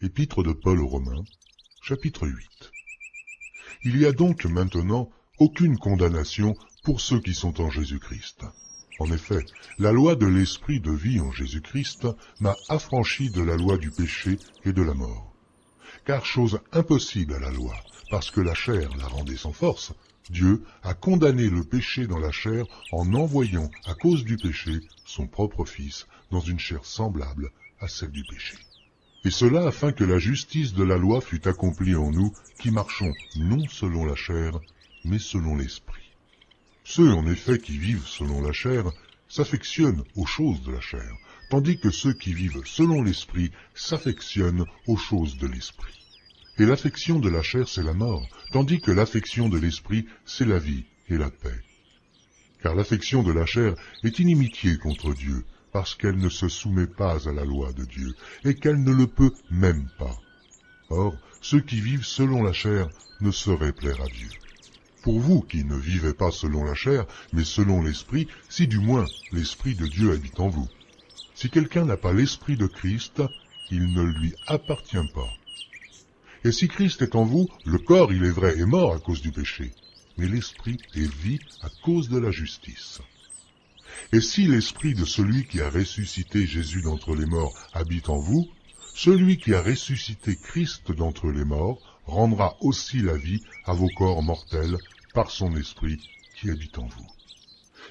Épître de Paul aux Romains, chapitre 8. Il y a donc maintenant aucune condamnation pour ceux qui sont en Jésus-Christ. En effet, la loi de l'esprit de vie en Jésus-Christ m'a affranchi de la loi du péché et de la mort. Car chose impossible à la loi, parce que la chair la rendait sans force, Dieu a condamné le péché dans la chair en envoyant, à cause du péché, son propre Fils dans une chair semblable à celle du péché. Et cela afin que la justice de la loi fût accomplie en nous, qui marchons non selon la chair, mais selon l'esprit. Ceux, en effet, qui vivent selon la chair, s'affectionnent aux choses de la chair, tandis que ceux qui vivent selon l'esprit s'affectionnent aux choses de l'esprit. Et l'affection de la chair, c'est la mort, tandis que l'affection de l'esprit, c'est la vie et la paix. Car l'affection de la chair est inimitié contre Dieu, parce qu'elle ne se soumet pas à la loi de Dieu, et qu'elle ne le peut même pas. Or, ceux qui vivent selon la chair ne sauraient plaire à Dieu. Pour vous qui ne vivez pas selon la chair, mais selon l'esprit, si du moins l'esprit de Dieu habite en vous. Si quelqu'un n'a pas l'esprit de Christ, il ne lui appartient pas. Et si Christ est en vous, le corps, il est vrai, est mort à cause du péché, mais l'esprit est vie à cause de la justice. Et si l'esprit de celui qui a ressuscité Jésus d'entre les morts habite en vous, celui qui a ressuscité Christ d'entre les morts rendra aussi la vie à vos corps mortels par son esprit qui habite en vous.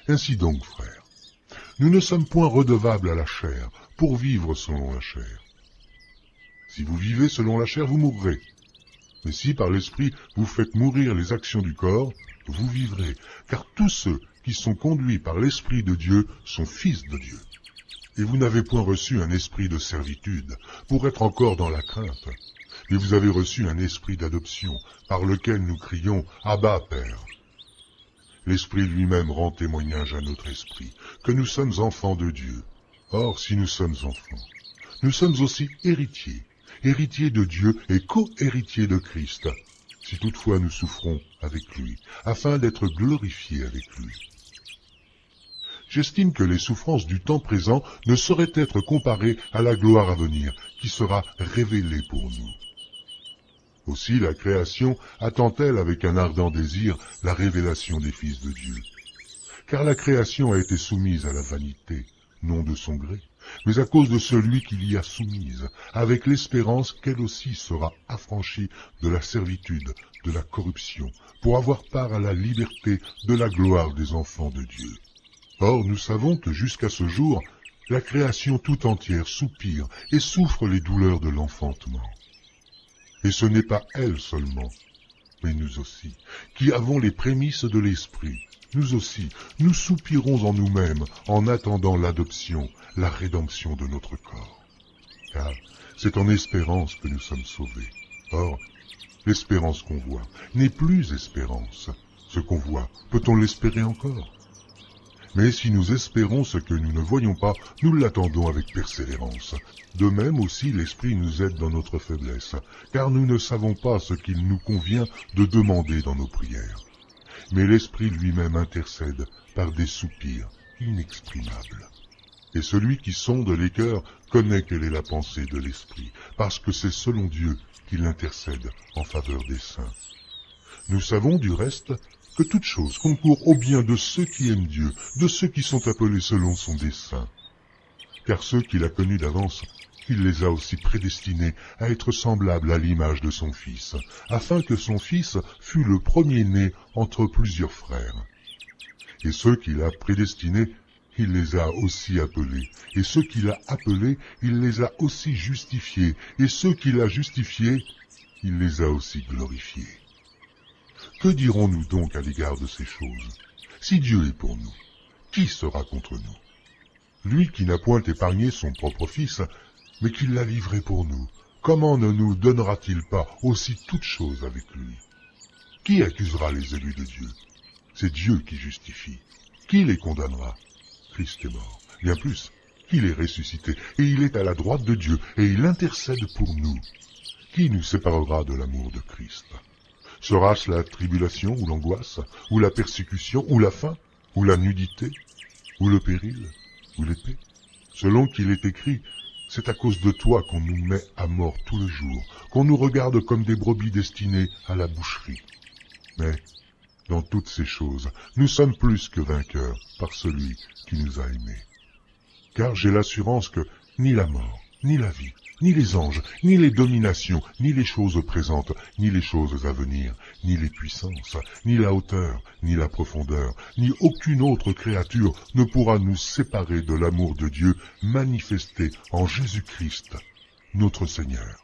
Ainsi donc, frères, nous ne sommes point redevables à la chair pour vivre selon la chair. Si vous vivez selon la chair, vous mourrez. Mais si par l'esprit vous faites mourir les actions du corps, vous vivrez, car tous ceux qui sont conduits par l'Esprit de Dieu sont fils de Dieu. Et vous n'avez point reçu un esprit de servitude, pour être encore dans la crainte, mais vous avez reçu un esprit d'adoption, par lequel nous crions « Abba, Père ». L'Esprit lui-même rend témoignage à notre esprit, que nous sommes enfants de Dieu. Or, si nous sommes enfants, nous sommes aussi héritiers, héritiers de Dieu et co-héritiers de Christ, si toutefois nous souffrons avec lui, afin d'être glorifiés avec lui. J'estime que les souffrances du temps présent ne sauraient être comparées à la gloire à venir, qui sera révélée pour nous. Aussi la création attend-elle avec un ardent désir la révélation des fils de Dieu. Car la création a été soumise à la vanité, non de son gré, mais à cause de celui qui l'y a soumise, avec l'espérance qu'elle aussi sera affranchie de la servitude, de la corruption, pour avoir part à la liberté de la gloire des enfants de Dieu. Or, nous savons que jusqu'à ce jour, la création tout entière soupire et souffre les douleurs de l'enfantement. Et ce n'est pas elle seulement, mais nous aussi, qui avons les prémices de l'esprit. Nous aussi, nous soupirons en nous-mêmes en attendant l'adoption, la rédemption de notre corps. Car c'est en espérance que nous sommes sauvés. Or, l'espérance qu'on voit n'est plus espérance. Ce qu'on voit, peut-on l'espérer encore? Mais si nous espérons ce que nous ne voyons pas, nous l'attendons avec persévérance. De même aussi l'Esprit nous aide dans notre faiblesse, car nous ne savons pas ce qu'il nous convient de demander dans nos prières. Mais l'Esprit lui-même intercède par des soupirs inexprimables. Et celui qui sonde les cœurs connaît quelle est la pensée de l'Esprit, parce que c'est selon Dieu qu'il intercède en faveur des saints. Nous savons du reste que toute chose concourt au bien de ceux qui aiment Dieu, de ceux qui sont appelés selon son dessein. Car ceux qu'il a connus d'avance, il les a aussi prédestinés à être semblables à l'image de son Fils, afin que son Fils fût le premier-né entre plusieurs frères. Et ceux qu'il a prédestinés, il les a aussi appelés, et ceux qu'il a appelés, il les a aussi justifiés, et ceux qu'il a justifiés, il les a aussi glorifiés. Que dirons-nous donc à l'égard de ces choses? Si Dieu est pour nous, qui sera contre nous? Lui qui n'a point épargné son propre Fils, mais qui l'a livré pour nous, comment ne nous donnera-t-il pas aussi toutes choses avec lui? Qui accusera les élus de Dieu? C'est Dieu qui justifie. Qui les condamnera? Christ est mort. Bien plus, il est ressuscité, et il est à la droite de Dieu, et il intercède pour nous. Qui nous séparera de l'amour de Christ? Sera-ce la tribulation ou l'angoisse, ou la persécution, ou la faim, ou la nudité, ou le péril, ou l'épée? Selon qu'il est écrit, C'est à cause de toi qu'on nous met à mort tout le jour, qu'on nous regarde comme des brebis destinées à la boucherie. Mais, dans toutes ces choses, nous sommes plus que vainqueurs par celui qui nous a aimés. Car j'ai l'assurance que ni la mort, ni la vie, ni les anges, ni les dominations, ni les choses présentes, ni les choses à venir, ni les puissances, ni la hauteur, ni la profondeur, ni aucune autre créature ne pourra nous séparer de l'amour de Dieu manifesté en Jésus-Christ, notre Seigneur.